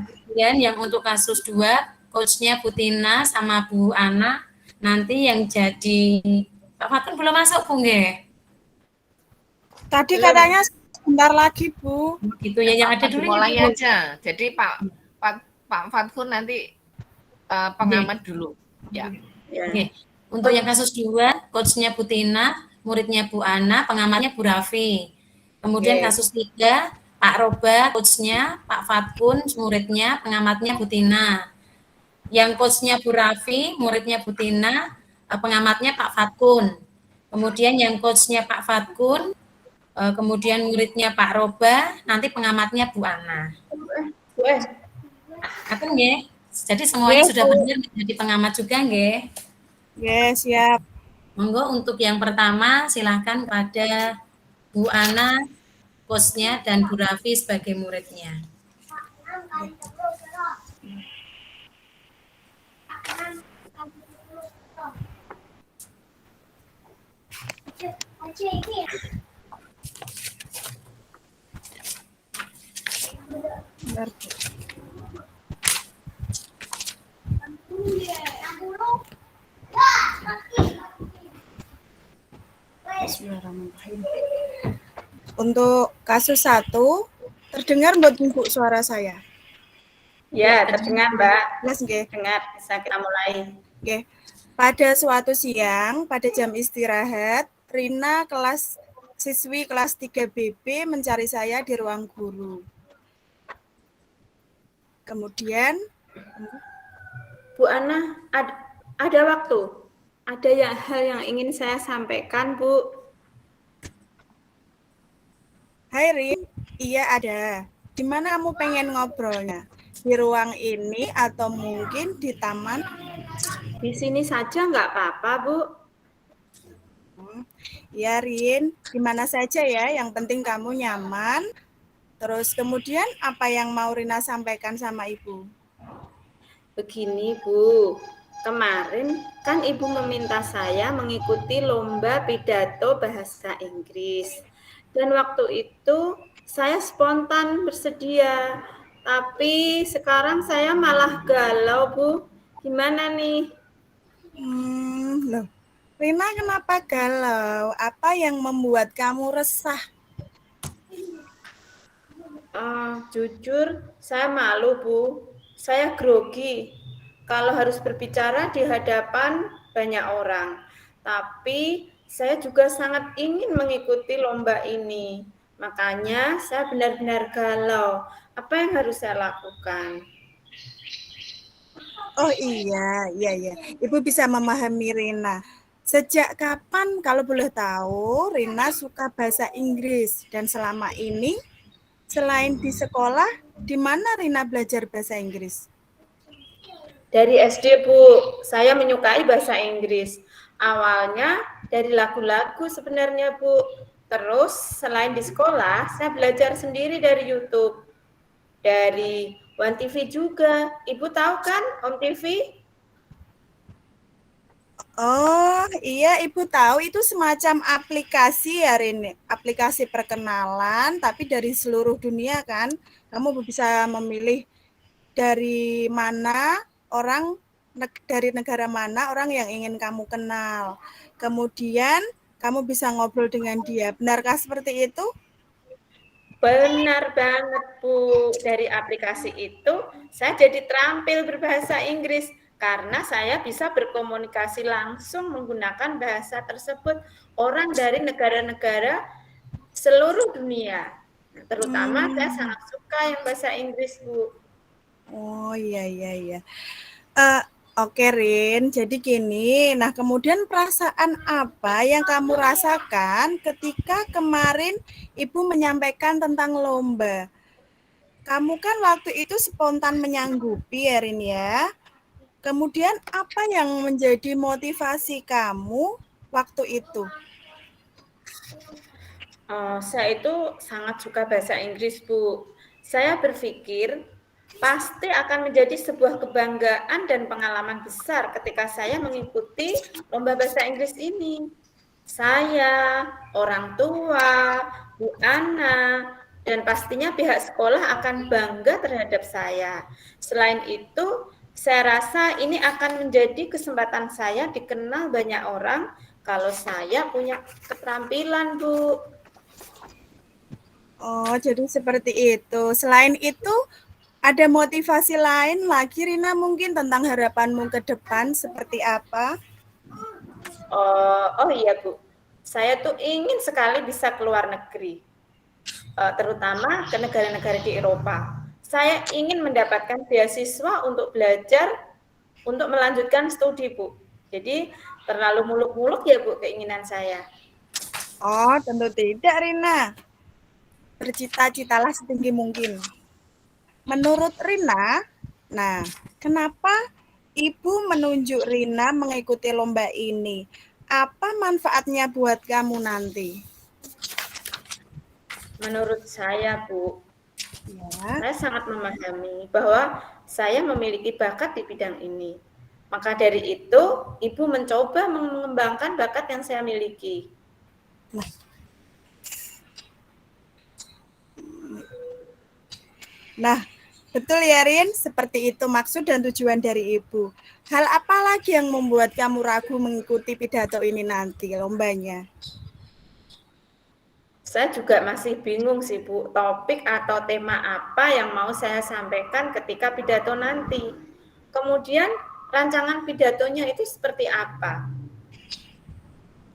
Kemudian yang untuk kasus 2, coach-nya Bu Tina sama Bu Ana, nanti yang jadi Pak Fatun belum masuk, Bu, nggih? Tadi Belum. katanya sebentar lagi, Bu. Gitu ya, yang ada dulu mulai ya, Bu. aja. Jadi Pak Fatun nanti pengamat dulu. Ya. Oke. Untuk yang kasus 2, coach-nya Bu Tina, muridnya Bu Ana, pengamatnya Bu Rafi. Kemudian kasus 3, Pak Roba, coach-nya, Pak Fatkun, muridnya, pengamatnya Bu Tina. Yang coach-nya Bu Rafi, muridnya Bu Tina, pengamatnya Pak Fatkun. Kemudian yang coach-nya Pak Fatkun, kemudian muridnya Pak Roba, nanti pengamatnya Bu Ana. Aku nggih. Jadi semuanya sudah benar menjadi pengamat juga nggih. Yes, siap. Monggo untuk yang pertama silakan pada Bu Ana, coach-nya dan Bu Rafi sebagai muridnya. Benar. Untuk kasus 1, terdengar mboten Bu suara saya? Ya, terdengar Mbak. Jelas nggih? Dengar, bisa kita mulai. Oke. Pada suatu siang, pada jam istirahat, Rina siswi kelas 3 BB mencari saya di ruang guru. Kemudian, Bu Ana, ada waktu? Ada hal yang ingin saya sampaikan, Bu? Hai Rin, iya ada. Di mana kamu pengen ngobrolnya? Di ruang ini atau mungkin di taman? Di sini saja nggak apa-apa, Bu. Ya Rin, di mana saja ya, yang penting kamu nyaman. Terus kemudian apa yang mau Rina sampaikan sama Ibu? Begini, Bu. Kemarin kan Ibu meminta saya mengikuti lomba pidato bahasa Inggris. Dan waktu itu saya spontan bersedia. Tapi sekarang saya malah galau, Bu. Gimana nih? Loh, Rina kenapa galau? Apa yang membuat kamu resah? Jujur, saya malu, Bu. Saya grogi kalau harus berbicara di hadapan banyak orang. Tapi saya juga sangat ingin mengikuti lomba ini. Makanya saya benar-benar galau. Apa yang harus saya lakukan? Oh iya. Ibu bisa memahami Rina. Sejak kapan kalau boleh tahu Rina suka bahasa Inggris dan selama ini selain di sekolah, di mana Rina belajar bahasa Inggris? Dari SD, Bu, saya menyukai bahasa Inggris. Awalnya dari lagu-lagu sebenarnya, Bu. Terus selain di sekolah, saya belajar sendiri dari YouTube. Dari One TV juga. Ibu tahu kan Om TV? Oh iya, Ibu tahu itu semacam aplikasi ya Rin, aplikasi perkenalan tapi dari seluruh dunia kan. Kamu bisa memilih dari mana orang, dari negara mana orang yang ingin kamu kenal. Kemudian kamu bisa ngobrol dengan dia. Benarkah seperti itu? Benar banget, Bu. Dari aplikasi itu, saya jadi terampil berbahasa Inggris karena saya bisa berkomunikasi langsung menggunakan bahasa tersebut orang dari negara-negara seluruh dunia. Terutama saya sangat suka yang bahasa Inggris, Bu. Oh iya. Oke Rin, jadi gini, nah kemudian perasaan apa yang kamu rasakan ketika kemarin Ibu menyampaikan tentang lomba? Kamu kan waktu itu spontan menyanggupi ya Rin ya. Kemudian apa yang menjadi motivasi kamu waktu itu? Saya itu sangat suka bahasa Inggris, Bu. Saya berpikir pasti akan menjadi sebuah kebanggaan dan pengalaman besar ketika saya mengikuti lomba bahasa Inggris ini. Saya, orang tua, Bu Ana, dan pastinya pihak sekolah akan bangga terhadap saya. Selain itu, saya rasa ini akan menjadi kesempatan saya dikenal banyak orang kalau saya punya keterampilan, Bu. Oh, jadi seperti itu. Selain itu, ada motivasi lain lagi, Rina, mungkin tentang harapanmu ke depan seperti apa? Oh iya, Bu. Saya tuh ingin sekali bisa keluar negeri, terutama ke negara-negara di Eropa. Saya ingin mendapatkan beasiswa untuk belajar, untuk melanjutkan studi, Bu. Jadi terlalu muluk-muluk ya, Bu, keinginan saya. Oh, tentu tidak, Rina. Bercita-citalah setinggi mungkin. Menurut Rina, nah, kenapa Ibu menunjuk Rina mengikuti lomba ini? Apa manfaatnya buat kamu nanti? Menurut saya, Bu, Ya. saya sangat memahami bahwa saya memiliki bakat di bidang ini. Maka dari itu, Ibu mencoba mengembangkan bakat yang saya miliki. Nah, betul ya, Rin, seperti itu maksud dan tujuan dari Ibu. Hal apa lagi yang membuat kamu ragu mengikuti pidato ini nanti, lombanya? Saya juga masih bingung sih, Bu, topik atau tema apa yang mau saya sampaikan ketika pidato nanti. Kemudian, rancangan pidatonya itu seperti apa?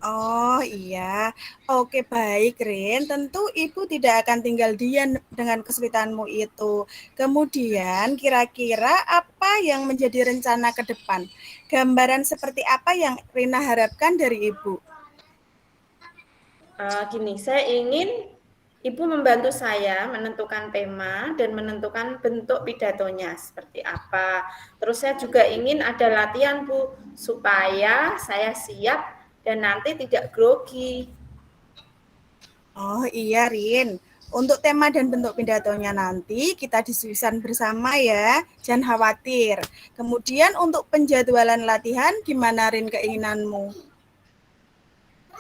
Oh iya, oke baik Rin. Tentu Ibu tidak akan tinggal diam dengan kesulitanmu itu. Kemudian kira-kira apa yang menjadi rencana ke depan? Gambaran seperti apa yang Rina harapkan dari Ibu? Gini, saya ingin Ibu membantu saya menentukan tema dan menentukan bentuk pidatonya seperti apa. Terus saya juga ingin ada latihan, Bu, supaya saya siap dan nanti tidak grogi. Oh iya Rin, untuk tema dan bentuk pidatonya nanti kita diskusikan bersama ya, jangan khawatir. Kemudian untuk penjadwalan latihan gimana Rin keinginanmu?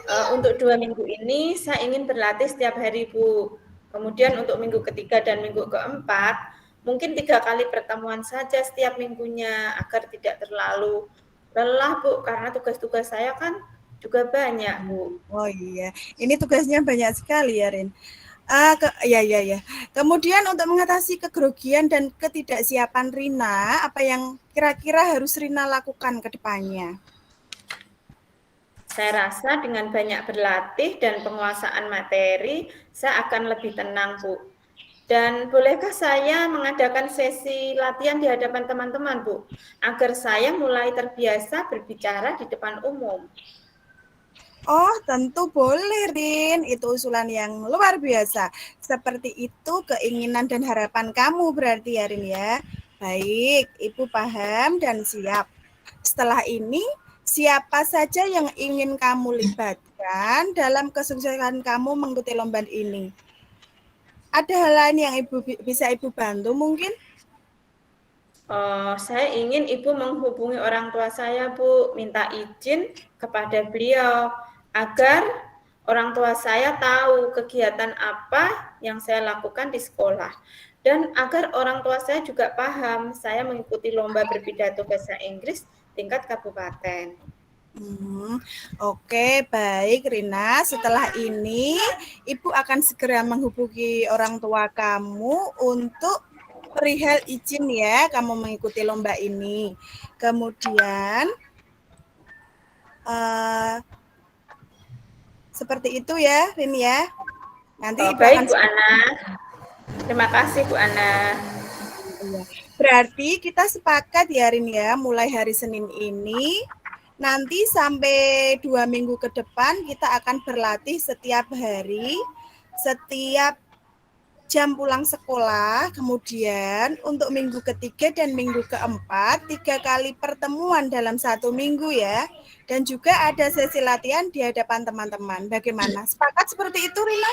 Untuk 2 minggu ini saya ingin berlatih setiap hari, Bu. Kemudian untuk minggu ketiga dan minggu keempat, mungkin 3 kali pertemuan saja setiap minggunya agar tidak terlalu lelah, Bu, karena tugas-tugas saya kan juga banyak, Bu. Oh iya, ini tugasnya banyak sekali ya Rin. Ya. Kemudian untuk mengatasi kegrogian dan ketidaksiapan Rina, apa yang kira-kira harus Rina lakukan ke depannya? Saya rasa dengan banyak berlatih dan penguasaan materi, saya akan lebih tenang, Bu. Dan bolehkah saya mengadakan sesi latihan di hadapan teman-teman, Bu, agar saya mulai terbiasa berbicara di depan umum? Oh, tentu boleh, Rin. Itu usulan yang luar biasa. Seperti itu keinginan dan harapan kamu berarti ya, Rin ya. Baik, Ibu paham dan siap. Setelah ini, siapa saja yang ingin kamu libatkan dalam kesuksesan kamu mengikuti lomba ini? Ada hal lain yang bisa Ibu bantu mungkin? Saya ingin Ibu menghubungi orang tua saya, Bu, minta izin kepada beliau agar orang tua saya tahu kegiatan apa yang saya lakukan di sekolah. Dan agar orang tua saya juga paham saya mengikuti lomba berpidato bahasa Inggris tingkat kabupaten. Oke, baik Rina. Setelah ini, Ibu akan segera menghubungi orang tua kamu untuk perihal izin ya, kamu mengikuti lomba ini. Kemudian, seperti itu ya, Rin ya. Nanti Ibu baik, akan Bu Ana. Terima kasih, Bu Ana. Berarti kita sepakat ya, Rin ya, mulai hari Senin ini, nanti sampai 2 minggu ke depan kita akan berlatih setiap hari, setiap jam pulang sekolah. Kemudian untuk minggu ketiga dan minggu keempat, 3 kali pertemuan dalam 1 minggu ya. Dan juga ada sesi latihan di hadapan teman-teman. Bagaimana? Sepakat seperti itu, Rina?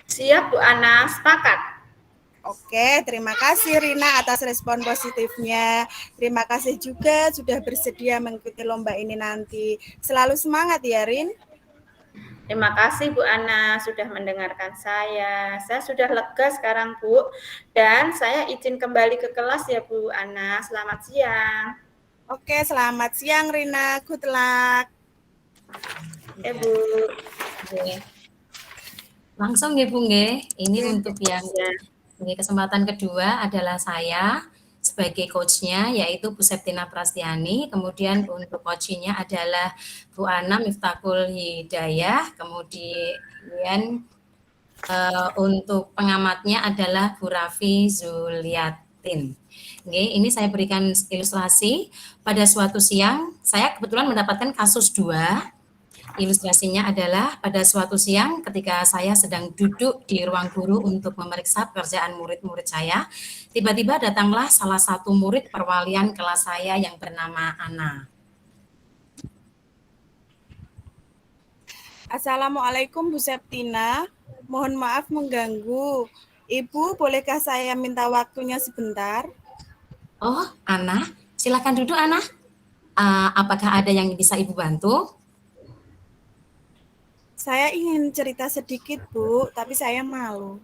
Siap, Bu Ana. Sepakat. Oke, terima kasih Rina atas respon positifnya. Terima kasih juga sudah bersedia mengikuti lomba ini nanti. Selalu semangat ya, Rin. Terima kasih Bu Ana sudah mendengarkan saya. Saya sudah lega sekarang Bu. Dan saya izin kembali ke kelas ya Bu Ana. Selamat siang. Oke, selamat siang Rina. Good luck. Bu. Oke. Langsung ya Bu nggih. Ini Oke. untuk yang kesempatan kedua adalah saya sebagai coach-nya yaitu Bu Septina Prastiani, kemudian untuk coach-nya adalah Bu Ana Miftahul Hidayah, kemudian untuk pengamatnya adalah Bu Rafi Zuliatin. Oke, ini saya berikan ilustrasi. Pada suatu siang, saya kebetulan mendapatkan kasus 2. Ilustrasinya adalah pada suatu siang ketika saya sedang duduk di ruang guru untuk memeriksa pekerjaan murid-murid saya, tiba-tiba datanglah salah satu murid perwalian kelas saya yang bernama Ana. Assalamualaikum Bu Septina. Mohon maaf mengganggu. Ibu, bolehkah saya minta waktunya sebentar? Oh, Ana, silakan duduk Ana. Apakah ada yang bisa Ibu bantu? Saya ingin cerita sedikit, Bu, tapi saya malu.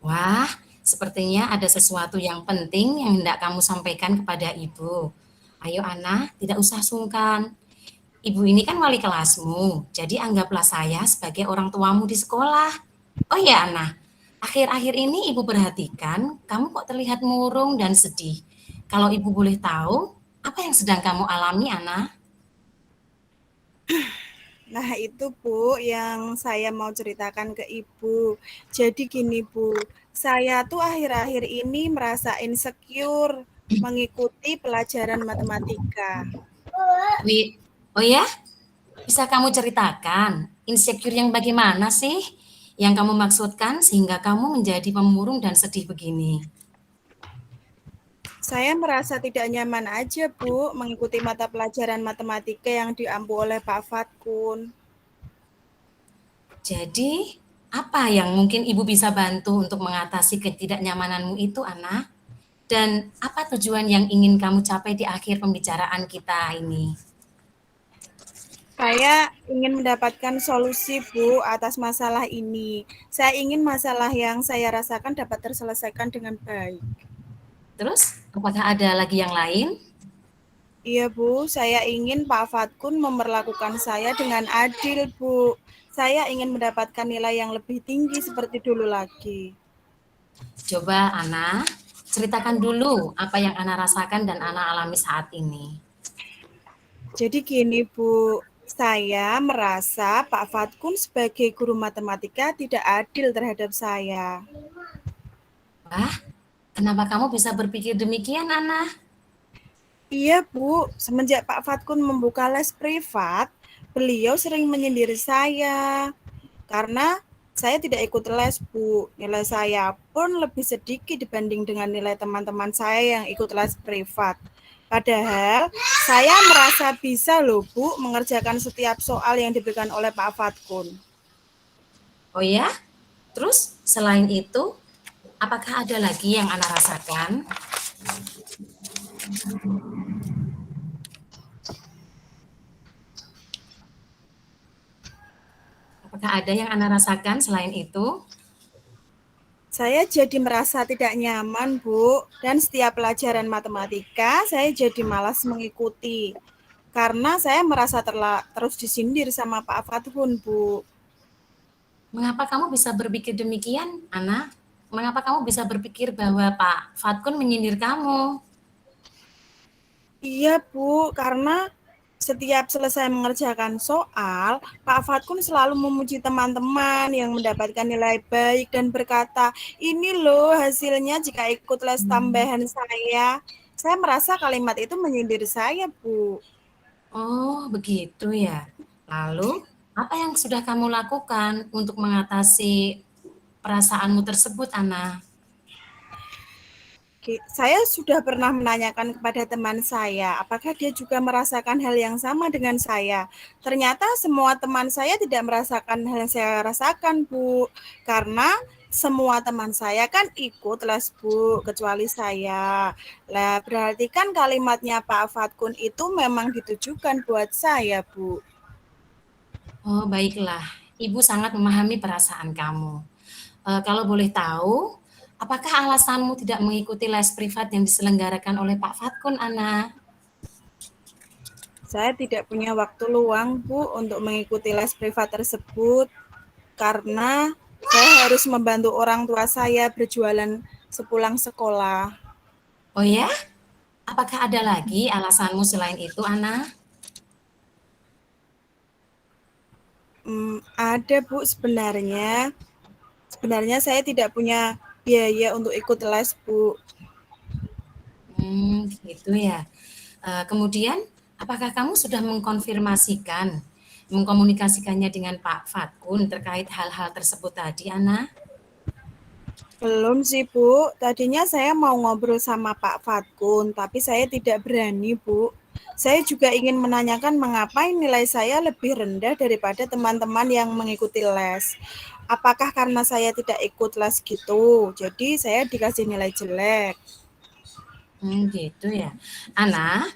Wah, sepertinya ada sesuatu yang penting yang hendak kamu sampaikan kepada Ibu. Ayo Ana, tidak usah sungkan. Ibu ini kan wali kelasmu, jadi anggaplah saya sebagai orang tuamu di sekolah. Oh ya Ana, akhir-akhir ini Ibu perhatikan kamu kok terlihat murung dan sedih. Kalau Ibu boleh tahu, apa yang sedang kamu alami Ana? Nah, itu Bu yang saya mau ceritakan ke Ibu. Jadi gini Bu, saya tuh akhir-akhir ini merasa insecure mengikuti pelajaran matematika. Oh ya, bisa kamu ceritakan insecure yang bagaimana sih yang kamu maksudkan sehingga kamu menjadi pemurung dan sedih begini? Saya merasa tidak nyaman aja Bu mengikuti mata pelajaran matematika yang diampu oleh Pak Fatkun. Jadi, apa yang mungkin Ibu bisa bantu untuk mengatasi ketidaknyamananmu itu, Ana? Dan apa tujuan yang ingin kamu capai di akhir pembicaraan kita ini? Saya ingin mendapatkan solusi Bu atas masalah ini. Saya ingin masalah yang saya rasakan dapat terselesaikan dengan baik. Terus, apakah ada lagi yang lain? Iya Bu, saya ingin Pak Fatkun memperlakukan saya dengan adil Bu. Saya ingin mendapatkan nilai yang lebih tinggi seperti dulu lagi. Coba Ana, ceritakan dulu apa yang Ana rasakan dan Ana alami saat ini. Jadi gini Bu, saya merasa Pak Fatkun sebagai guru matematika tidak adil terhadap saya. Wah, kenapa kamu bisa berpikir demikian, Ana? Iya Bu, semenjak Pak Fatkun membuka les privat, beliau sering menyindir saya. Karena saya tidak ikut les Bu, nilai saya pun lebih sedikit dibanding dengan nilai teman-teman saya yang ikut les privat. Padahal saya merasa bisa loh Bu mengerjakan setiap soal yang diberikan oleh Pak Fatkun. Oh ya? Terus selain itu, apakah ada lagi yang Ana rasakan? Apakah ada yang Ana rasakan selain itu? Saya jadi merasa tidak nyaman, Bu, dan setiap pelajaran matematika saya jadi malas mengikuti. Karena saya merasa terus disindir sama Pak Fatkun, Bu. Mengapa kamu bisa berpikir demikian, Ana? Mengapa kamu bisa berpikir bahwa Pak Fatkun menyindir kamu? Iya, Bu, karena setiap selesai mengerjakan soal, Pak Fatkun selalu memuji teman-teman yang mendapatkan nilai baik dan berkata, ini loh hasilnya jika ikut les tambahan saya. Saya merasa kalimat itu menyindir saya, Bu. Oh, begitu ya. Lalu, apa yang sudah kamu lakukan untuk mengatasi perasaanmu tersebut, Ana? Saya sudah pernah menanyakan kepada teman saya, apakah dia juga merasakan hal yang sama dengan saya. Ternyata semua teman saya tidak merasakan hal yang saya rasakan, Bu. Karena semua teman saya kan ikut les, Bu, kecuali saya. Lah, berarti kan kalimatnya Pak Fatkun itu memang ditujukan buat saya, Bu. Oh, baiklah. Ibu sangat memahami perasaan kamu. Kalau boleh tahu, apakah alasanmu tidak mengikuti les privat yang diselenggarakan oleh Pak Fatkun, Ana? Saya tidak punya waktu luang, Bu, untuk mengikuti les privat tersebut karena saya harus membantu orang tua saya berjualan sepulang sekolah. Oh ya? Apakah ada lagi alasanmu selain itu, Ana? Ada, Bu, sebenarnya. Sebenarnya saya tidak punya biaya untuk ikut les, Bu. Gitu ya. Kemudian, apakah kamu sudah mengkomunikasikannya dengan Pak Fatkun terkait hal-hal tersebut tadi, Ana? Belum sih, Bu. Tadinya saya mau ngobrol sama Pak Fatkun, tapi saya tidak berani, Bu. Saya juga ingin menanyakan mengapa nilai saya lebih rendah daripada teman-teman yang mengikuti les. Apakah karena saya tidak ikut les gitu, jadi saya dikasih nilai jelek? Gitu ya. Ana,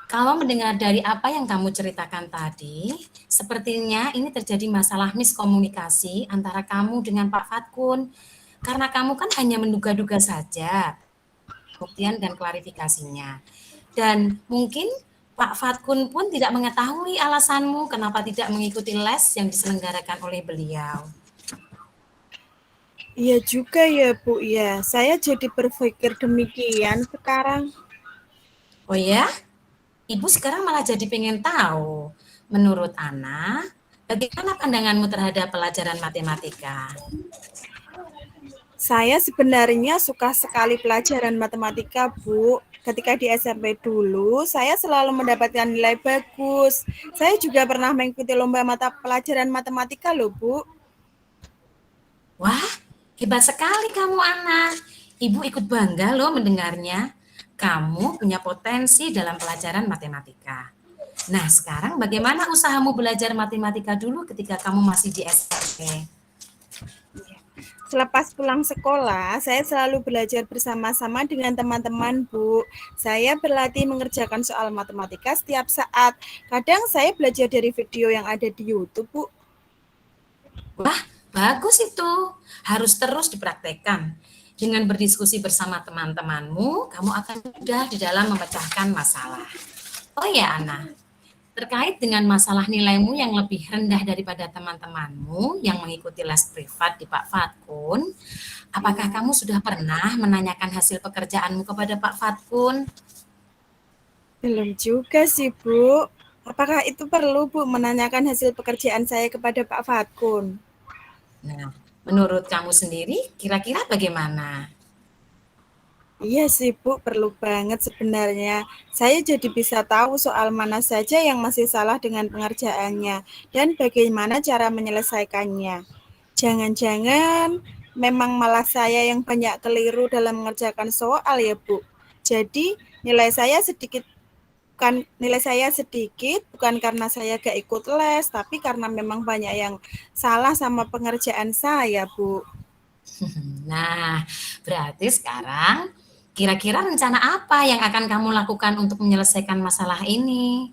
kalau mendengar dari apa yang kamu ceritakan tadi, sepertinya ini terjadi masalah miskomunikasi antara kamu dengan Pak Fatkun. Karena kamu kan hanya menduga-duga saja, buktian dan klarifikasinya. Dan mungkin Pak Fatkun pun tidak mengetahui alasanmu kenapa tidak mengikuti les yang diselenggarakan oleh beliau. Iya juga ya, Bu, ya. Saya jadi berpikir demikian sekarang. Oh ya? Ibu sekarang malah jadi pengen tahu. Menurut Ana, bagaimana pandanganmu terhadap pelajaran matematika? Saya sebenarnya suka sekali pelajaran matematika, Bu. Ketika di SMP dulu, saya selalu mendapatkan nilai bagus. Saya juga pernah mengikuti lomba mata pelajaran matematika loh, Bu. Wah, hebat sekali kamu, Ana. Ibu ikut bangga loh mendengarnya. Kamu punya potensi dalam pelajaran matematika. Nah, sekarang bagaimana usahamu belajar matematika dulu ketika kamu masih di SMP? Selepas pulang sekolah, saya selalu belajar bersama-sama dengan teman-teman, Bu. Saya berlatih mengerjakan soal matematika setiap saat. Kadang saya belajar dari video yang ada di YouTube, Bu. Wah, bagus itu. Harus terus dipraktekkan. Dengan berdiskusi bersama teman-temanmu, kamu akan mudah di dalam memecahkan masalah. Oh ya, Ana, terkait dengan masalah nilaimu yang lebih rendah daripada teman-temanmu yang mengikuti les privat di Pak Fatkun, apakah kamu sudah pernah menanyakan hasil pekerjaanmu kepada Pak Fatkun? Belum juga sih, Bu. Apakah itu perlu, Bu, menanyakan hasil pekerjaan saya kepada Pak Fatkun? Nah, menurut kamu sendiri, kira-kira bagaimana? Iya sih, Bu, perlu banget sebenarnya. Saya jadi bisa tahu soal mana saja yang masih salah dengan pengerjaannya dan bagaimana cara menyelesaikannya. Jangan-jangan memang malah saya yang banyak keliru dalam mengerjakan soal ya, Bu. Jadi nilai saya sedikit bukan karena saya gak ikut les, tapi karena memang banyak yang salah sama pengerjaan saya, Bu. Nah, berarti sekarang kira-kira rencana apa yang akan kamu lakukan untuk menyelesaikan masalah ini?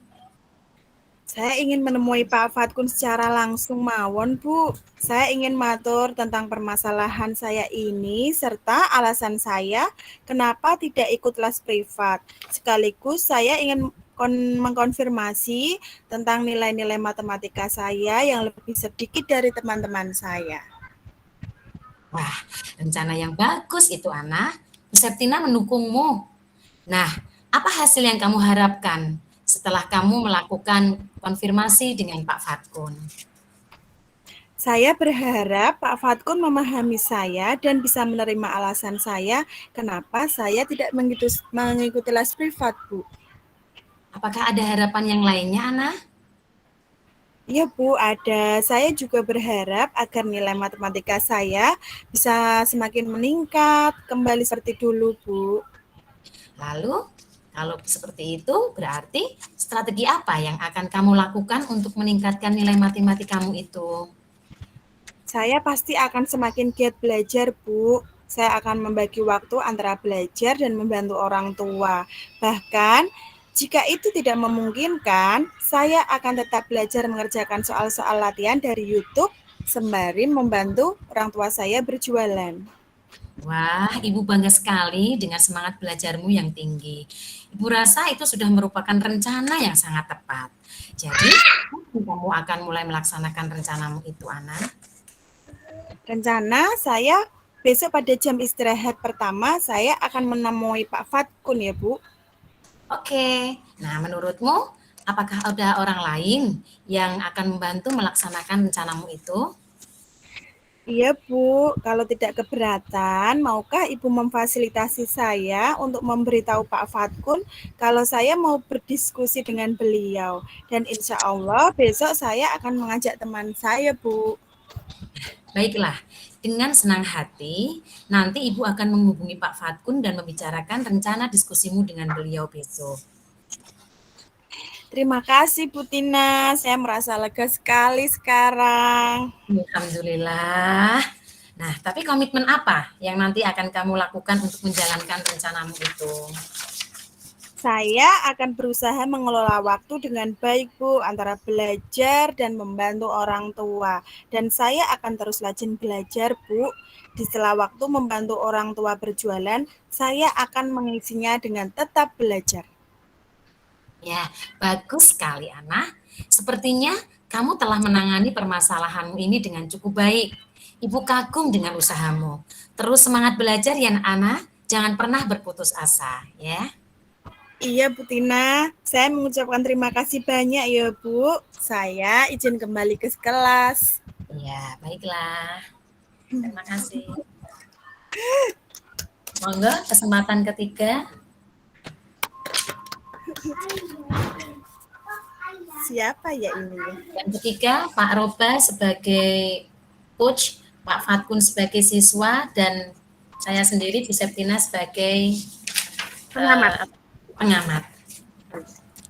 Saya ingin menemui Pak Fatkun secara langsung mawon, Bu. Saya ingin matur tentang permasalahan saya ini serta alasan saya kenapa tidak ikut les privat. Sekaligus saya ingin mengkonfirmasi tentang nilai-nilai matematika saya yang lebih sedikit dari teman-teman saya. Wah, rencana yang bagus itu, Ana. Bu Septina mendukungmu. Nah, apa hasil yang kamu harapkan setelah kamu melakukan konfirmasi dengan Pak Fatkun? Saya berharap Pak Fatkun memahami saya dan bisa menerima alasan saya kenapa saya tidak mengikuti les privat, Bu. Apakah ada harapan yang lainnya, Ana? Iya, Bu, ada. Saya juga berharap agar nilai matematika saya bisa semakin meningkat, kembali seperti dulu, Bu. Lalu, kalau seperti itu, berarti strategi apa yang akan kamu lakukan untuk meningkatkan nilai matematikamu itu? Saya pasti akan semakin giat belajar, Bu. Saya akan membagi waktu antara belajar dan membantu orang tua. Bahkan, Jika itu tidak memungkinkan, saya akan tetap belajar mengerjakan soal-soal latihan dari YouTube sembari membantu orang tua saya berjualan. Wah, Ibu bangga sekali dengan semangat belajarmu yang tinggi. Ibu rasa itu sudah merupakan rencana yang sangat tepat. Jadi, kamu akan mulai melaksanakan rencanamu itu, Ana? Rencana saya besok pada jam istirahat pertama saya akan menemui Pak Fatkun ya Bu. Oke, nah menurutmu apakah ada orang lain yang akan membantu melaksanakan rencanamu itu? Iya Bu, kalau tidak keberatan, maukah Ibu memfasilitasi saya untuk memberitahu Pak Fatkun kalau saya mau berdiskusi dengan beliau. Dan insya Allah besok saya akan mengajak teman saya Bu. Baiklah, dengan senang hati, nanti Ibu akan menghubungi Pak Fatkun dan membicarakan rencana diskusimu dengan beliau besok. Terima kasih Bu Tina, saya merasa lega sekali sekarang. Alhamdulillah. Nah, tapi komitmen apa yang nanti akan kamu lakukan untuk menjalankan rencanamu itu? Saya akan berusaha mengelola waktu dengan baik Bu, antara belajar dan membantu orang tua. Dan saya akan terus rajin belajar Bu. Di sela waktu membantu orang tua berjualan, saya akan mengisinya dengan tetap belajar. Ya, bagus sekali, Ana. Sepertinya kamu telah menangani permasalahanmu ini dengan cukup baik. Ibu kagum dengan usahamu. Terus semangat belajar ya, Ana. Jangan pernah berputus asa, ya. Iya Bu Tina, saya mengucapkan terima kasih banyak ya Bu. Saya izin kembali ke kelas. Iya, baiklah. Terima kasih. Monggo, kesempatan ketiga. Siapa ya ini ya? Yang ketiga, Pak Roba sebagai coach, Pak Fatkun sebagai siswa, dan saya sendiri Bu Septina sebagai pengamat.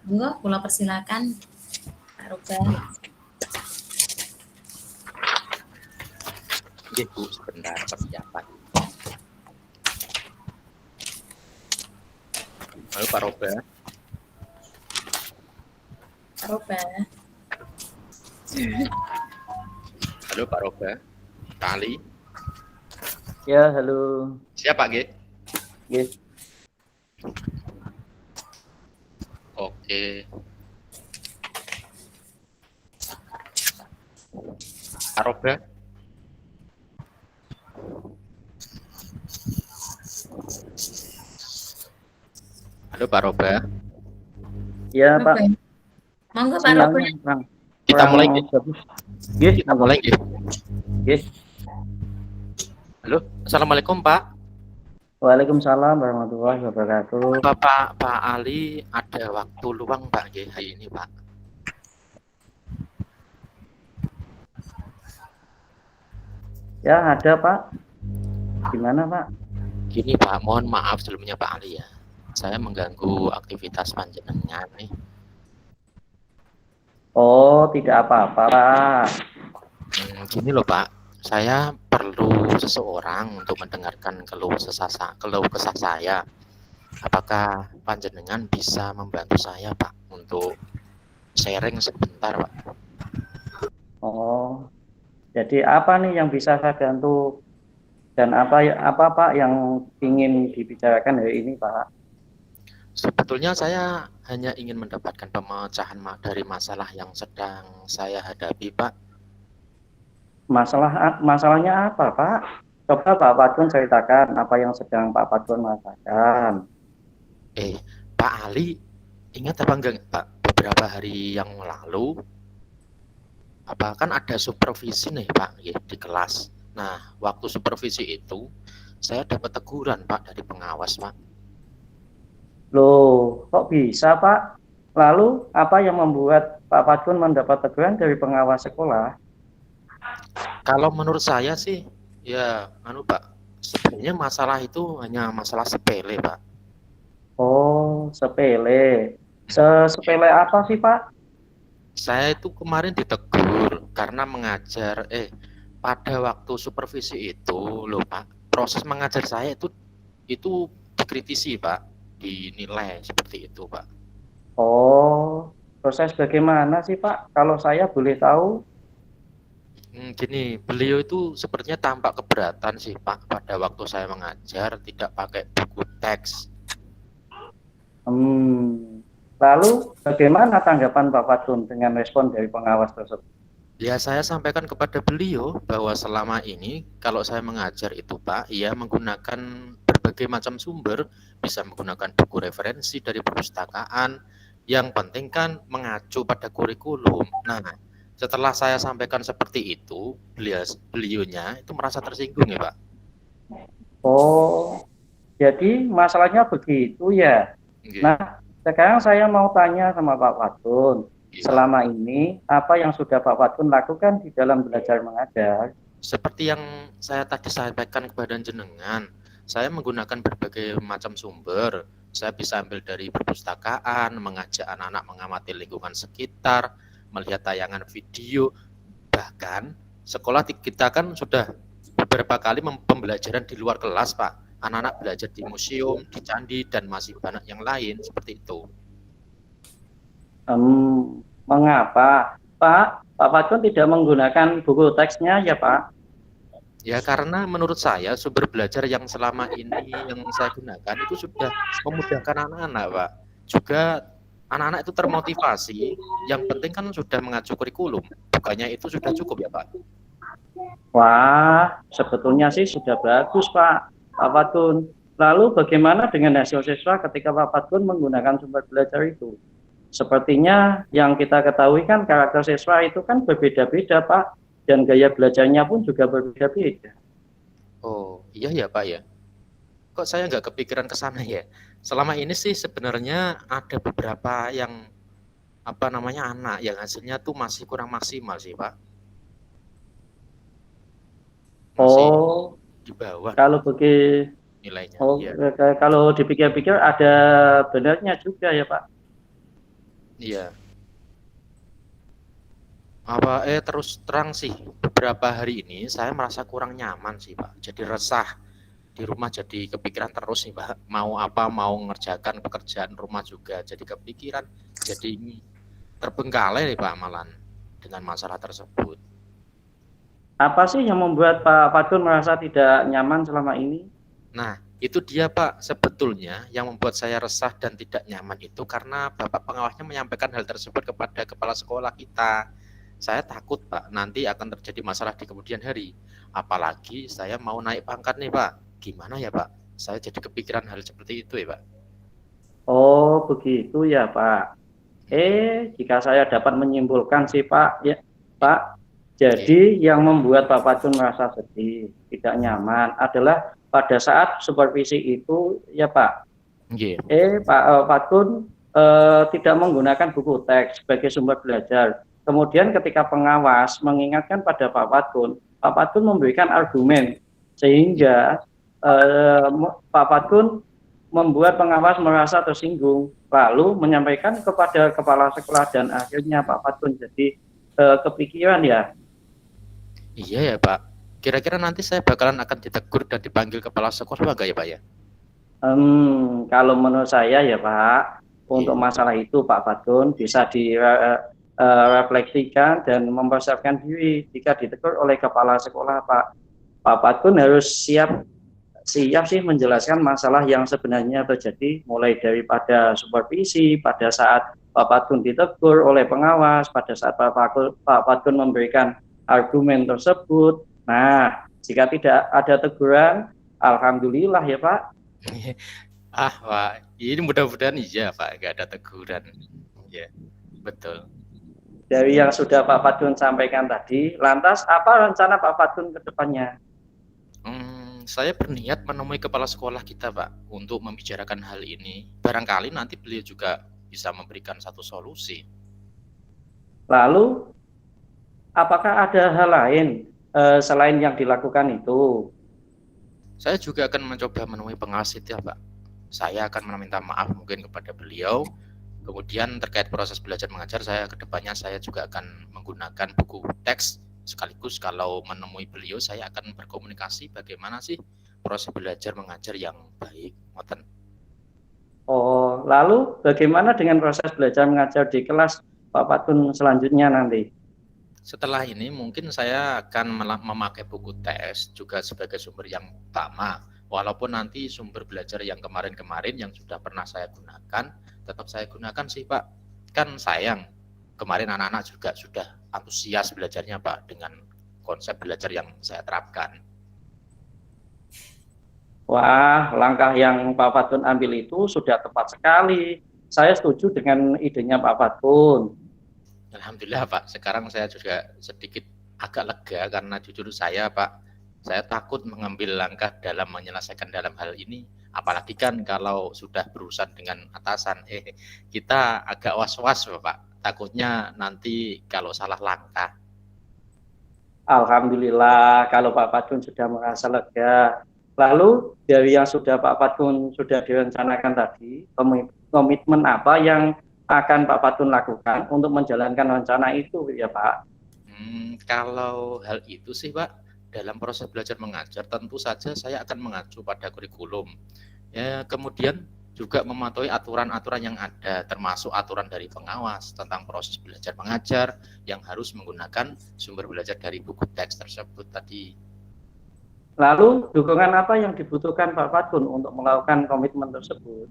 Monggo, kula persilakan Pak Roba. Nggih Bu, sebentar persiapan. Halo Pak Roba. Pak Roba. Halo Pak Roba. Pak Ali. Ya, halo. Siapa G? Yes. Oke. Pak Roba. Halo Pak Roba. Ya, Pak. Monggo Pak Roba. Kita mulai G. Yes, Kita mulai G. Yes. Halo, Assalamualaikum Pak. Waalaikumsalam warahmatullahi wabarakatuh. Pak Ali ada waktu luang Pak G hari ini Pak. Ya, ada Pak. Gimana Pak? Gini Pak, mohon maaf sebelumnya Pak Ali ya. Saya mengganggu aktivitas panjenengan nih. Oh, tidak apa-apa Pak. Gini loh Pak, saya perlu seseorang untuk mendengarkan keluh kesah saya. Apakah panjenengan bisa membantu saya Pak untuk sharing sebentar Pak? Oh, jadi apa nih yang bisa saya bantu? Dan apa Pak yang ingin dibicarakan hari ini Pak? Sebetulnya saya hanya ingin mendapatkan pemecahan dari masalah yang sedang saya hadapi Pak. Masalahnya apa Pak? Coba Pak Fatkun ceritakan apa yang sedang Pak Fatkun rasakan. Pak Ali, ingat apa enggak Pak? Beberapa hari yang lalu, kan ada supervisi nih Pak di kelas. Nah, waktu supervisi itu, saya dapat teguran Pak dari pengawas Pak. Loh, kok bisa Pak? Lalu apa yang membuat Pak Fatkun mendapat teguran dari pengawas sekolah? Kalau menurut saya sih, ya, Pak, sebenarnya masalah itu hanya masalah sepele, Pak. Oh, sepele. Sepele apa sih, Pak? Saya itu kemarin ditegur karena mengajar, pada waktu supervisi itu, loh Pak, proses mengajar saya itu dikritisi, Pak, dinilai seperti itu, Pak. Oh, proses bagaimana sih Pak? Kalau saya boleh tahu? Gini, beliau itu sepertinya tampak keberatan sih Pak pada waktu saya mengajar tidak pakai buku teks. Lalu bagaimana tanggapan Pak Fatun dengan respon dari pengawas tersebut? Ya, saya sampaikan kepada beliau bahwa selama ini kalau saya mengajar itu Pak, ia menggunakan berbagai macam sumber, bisa menggunakan buku referensi dari perpustakaan, yang penting kan mengacu pada kurikulum. Nah, setelah saya sampaikan seperti itu, beliaunya itu merasa tersinggung ya Pak. Oh, jadi masalahnya begitu ya. Oke. Nah, sekarang saya mau tanya sama Pak Fatun. Iya. Selama ini, apa yang sudah Pak Fatun lakukan di dalam belajar mengajar? Seperti yang saya tadi sampaikan kepada jenengan, saya menggunakan berbagai macam sumber. Saya bisa ambil dari perpustakaan, mengajak anak-anak mengamati lingkungan sekitar, melihat tayangan video, bahkan sekolah kita kan sudah beberapa kali pembelajaran di luar kelas, Pak. Anak-anak belajar di museum, di candi, dan masih banyak yang lain seperti itu. Mengapa Pak Fatun tidak menggunakan buku teksnya ya Pak? Ya, karena menurut saya sumber belajar yang selama ini yang saya gunakan itu sudah memudahkan anak-anak, Pak. Juga anak-anak itu termotivasi, yang penting kan sudah mengacu kurikulum. Bukannya itu sudah cukup ya, Pak? Wah, sebetulnya sih sudah bagus Pak Fatun. Lalu bagaimana dengan hasil siswa ketika Pak Fatun menggunakan sumber belajar itu? Sepertinya yang kita ketahui kan karakter siswa itu kan berbeda-beda Pak, dan gaya belajarnya pun juga berbeda-beda. Oh, iya ya Pak ya. Kok saya nggak kepikiran ke sana ya? Selama ini sih sebenarnya ada beberapa yang anak yang hasilnya tuh masih kurang maksimal sih Pak. Masih di bawah kalau nilainya. ya. Ya. Kalau dipikir-pikir ada benarnya juga ya Pak. Iya. Terus terang sih beberapa hari ini saya merasa kurang nyaman sih Pak. Jadi resah di rumah, jadi kepikiran terus nih Pak. Mau ngerjakan pekerjaan rumah juga jadi kepikiran, jadi terbengkalai nih Pak malan dengan masalah tersebut. Apa sih yang membuat Pak Fatun merasa tidak nyaman selama ini? Nah, itu dia Pak, sebetulnya yang membuat saya resah dan tidak nyaman itu karena Bapak pengawasnya menyampaikan hal tersebut kepada kepala sekolah kita. Saya takut Pak, nanti akan terjadi masalah di kemudian hari. Apalagi saya mau naik pangkat nih Pak. Gimana ya Pak? Saya jadi kepikiran hal seperti itu ya Pak. Oh, begitu ya Pak. Jika saya dapat menyimpulkan sih Pak, ya Pak, jadi yang membuat Pak Fatun merasa sedih, tidak nyaman adalah pada saat supervisi itu ya Pak. Pak Fatun tidak menggunakan buku teks sebagai sumber belajar. Kemudian ketika pengawas mengingatkan pada Pak Fatun memberikan argumen sehingga Pak Fatun membuat pengawas merasa tersinggung, lalu menyampaikan kepada kepala sekolah dan akhirnya Pak Fatun jadi kepikiran ya. Iya ya Pak. Kira-kira nanti saya bakalan akan ditegur dan dipanggil kepala sekolah enggak ya Pak ya? Kalau menurut saya ya Pak, untuk masalah itu Pak Fatun bisa direfleksikan dan mempersiapkan diri jika ditegur oleh kepala sekolah Pak. Pak Fatun harus siap sih menjelaskan masalah yang sebenarnya terjadi, mulai daripada supervisi pada saat Pak Fatun ditegur oleh pengawas, pada saat Pak Fatun memberikan argumen tersebut. Nah, jika tidak ada teguran, alhamdulillah ya Pak. Pak, ini mudah-mudahan iya Pak, nggak ada teguran. Ya, betul. Dari yang sudah Pak Fatun sampaikan tadi, lantas apa rencana Pak Fatun ke depannya? Saya berniat menemui kepala sekolah kita Pak, untuk membicarakan hal ini. Barangkali nanti beliau juga bisa memberikan satu solusi. Lalu, apakah ada hal lain selain yang dilakukan itu? Saya juga akan mencoba menemui pengawas itu ya Pak. Saya akan meminta maaf mungkin kepada beliau. Kemudian terkait proses belajar mengajar, saya kedepannya saya juga akan menggunakan buku teks. Sekaligus kalau menemui beliau, saya akan berkomunikasi bagaimana sih proses belajar mengajar yang baik. lalu bagaimana dengan proses belajar mengajar di kelas Pak Fatun selanjutnya nanti? Setelah ini mungkin saya akan memakai buku teks juga sebagai sumber yang utama. Walaupun nanti sumber belajar yang kemarin-kemarin yang sudah pernah saya gunakan, tetap saya gunakan sih Pak. Kan sayang, kemarin anak-anak juga sudah antusias belajarnya Pak dengan konsep belajar yang saya terapkan. Wah, langkah yang Pak Fatun ambil itu sudah tepat sekali. Saya setuju dengan idenya Pak Fatun. Alhamdulillah Pak, sekarang saya juga sedikit agak lega karena jujur saya Pak, saya takut mengambil langkah dalam menyelesaikan dalam hal ini. Apalagi kan kalau sudah berurusan dengan atasan, kita agak was-was Pak, takutnya nanti kalau salah langkah. Alhamdulillah kalau Pak Fatun sudah merasa lega. Lalu dari yang sudah Pak Fatun sudah direncanakan tadi, komitmen apa yang akan Pak Fatun lakukan untuk menjalankan rencana itu ya Pak? Kalau hal itu sih Pak, dalam proses belajar mengajar tentu saja saya akan mengacu pada kurikulum. Ya, kemudian juga mematuhi aturan-aturan yang ada, termasuk aturan dari pengawas tentang proses belajar mengajar yang harus menggunakan sumber belajar dari buku teks tersebut tadi. Lalu dukungan apa yang dibutuhkan Pak Fatun untuk melakukan komitmen tersebut?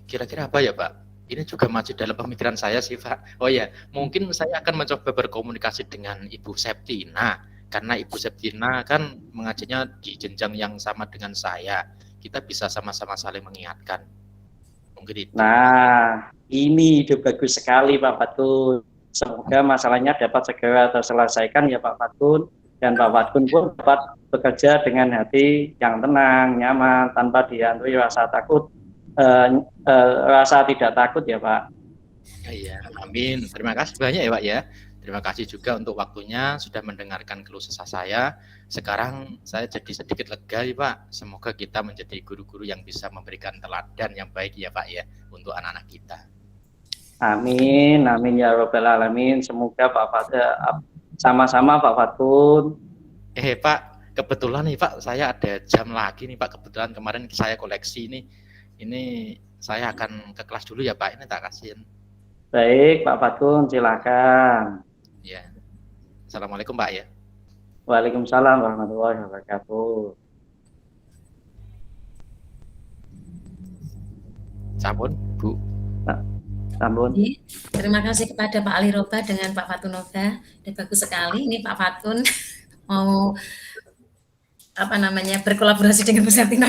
Kira-kira apa ya Pak? Ini juga masih dalam pemikiran saya sih Pak. Oh ya, mungkin saya akan mencoba berkomunikasi dengan Ibu Septina. Karena Ibu Septina kan mengajarnya di jenjang yang sama dengan saya. Kita bisa sama-sama saling mengingatkan. Mungkin itu. Nah, ini ide bagus sekali Pak Fatun. Semoga masalahnya dapat segera terselesaikan ya Pak Fatun. Dan Pak Fatun pun dapat bekerja dengan hati yang tenang, nyaman, tanpa dihantui rasa takut, rasa tidak takut ya Pak. Iya, amin. Terima kasih banyak ya Pak ya. Terima kasih juga untuk waktunya sudah mendengarkan keluh kesah saya. Sekarang saya jadi sedikit lega ya Pak. Semoga kita menjadi guru-guru yang bisa memberikan teladan yang baik ya Pak ya untuk anak-anak kita. Amin, amin ya Rabbal Alamin. Semoga Pak Fatun sama-sama Pak Fatun. Pak, kebetulan nih Pak, saya ada jam lagi nih Pak. Kebetulan kemarin saya koleksi nih. Ini saya akan ke kelas dulu ya Pak. Ini tak kasihin. Baik Pak Fatun, silakan. Ya. Assalamualaikum Pak ya. Waalaikumsalam warahmatullahi wabarakatuh. Sampun, Bu. Sampun. Terima kasih kepada Pak Ali Roba dengan Pak Fatun Noga. Bagus sekali ini Pak Fatun mau berkolaborasi dengan Bu Septina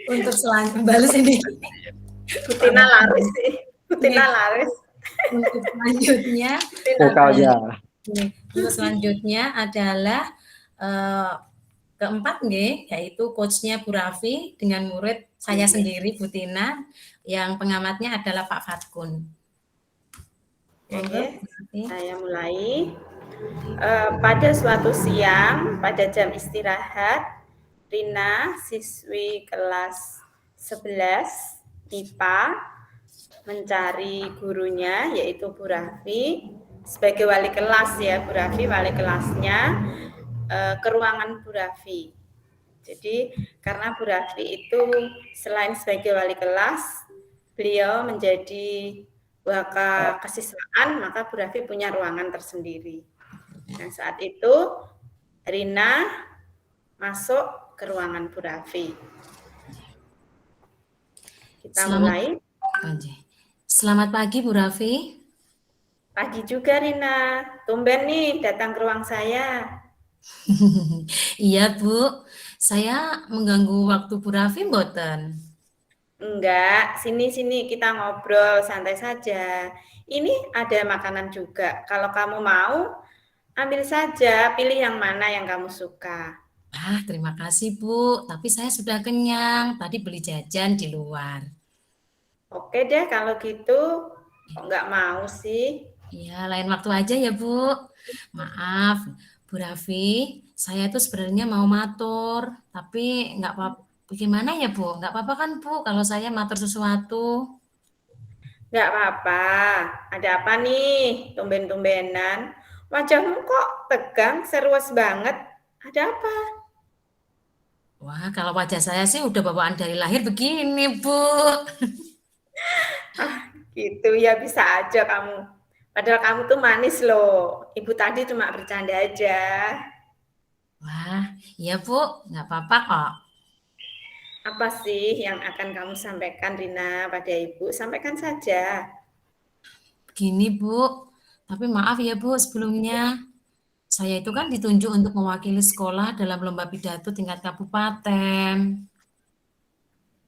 untuk selanjutnya balas ini. Butina laris sih. Butina laris. Untuk selanjutnya, untuk selanjutnya adalah keempat yaitu coachnya Bu Raffi dengan murid saya sendiri Bu Tina, yang pengamatnya adalah Pak Fatkun. Oke, saya mulai. Pada suatu siang, pada jam istirahat, Rina, siswi kelas 11 IPA, mencari gurunya yaitu Bu Raffi. Sebagai wali kelas ya, Bu Raffi wali kelasnya ke ruangan Bu Raffi. Jadi karena Bu Raffi itu selain sebagai wali kelas, beliau menjadi waka kesiswaan, maka Bu Raffi punya ruangan tersendiri. Nah, saat itu Rina masuk ke ruangan Bu Raffi. Kita mulai. Selamat pagi Bu Raffi. Pagi juga Rina. Tumben nih datang ke ruang saya. Iya Bu, saya mengganggu waktu Bu Raffi mboten? Enggak, sini kita ngobrol santai saja. Ini ada makanan juga. Kalau kamu mau, ambil saja, pilih yang mana yang kamu suka. Terima kasih Bu, tapi saya sudah kenyang. Tadi beli jajan di luar. Oke deh, kalau gitu kok nggak mau sih? Iya, lain waktu aja ya Bu. Maaf, Bu Raffi, saya tuh sebenarnya mau matur, tapi nggak apa-apa. Gimana ya Bu? Nggak apa-apa kan Bu kalau saya matur sesuatu? Nggak apa-apa. Ada apa nih? Tumben-tumbenan. Wajahmu kok tegang, serius banget. Ada apa? Wah, kalau wajah saya sih udah bawaan dari lahir begini, Bu. Gitu ya, bisa aja kamu. Padahal kamu tuh manis loh. Ibu tadi cuma bercanda aja. Wah, iya Bu, nggak apa-apa kok. Apa sih yang akan kamu sampaikan, Rina, pada ibu? Sampaikan saja. Begini Bu, tapi maaf ya Bu sebelumnya. Saya itu kan ditunjuk untuk mewakili sekolah dalam lomba pidato tingkat kabupaten.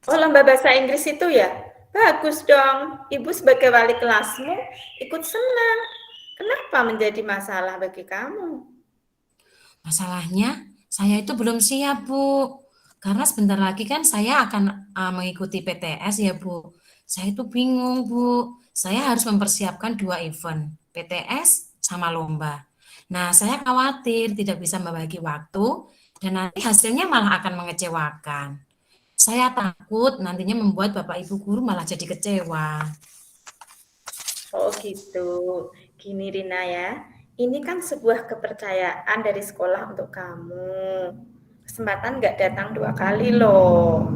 Oh, lomba bahasa Inggris itu ya? Bagus dong. Ibu sebagai wali kelasmu ikut senang. Kenapa menjadi masalah bagi kamu? Masalahnya, saya itu belum siap, Bu. Karena sebentar lagi kan saya akan mengikuti PTS ya, Bu. Saya itu bingung, Bu. Saya harus mempersiapkan 2 event, PTS sama lomba. Nah, saya khawatir tidak bisa membagi waktu dan nanti hasilnya malah akan mengecewakan. Saya takut nantinya membuat Bapak Ibu guru malah jadi kecewa. Oh gitu. Gini Rina ya, ini kan sebuah kepercayaan dari sekolah untuk kamu. Kesempatan nggak datang 2 kali loh.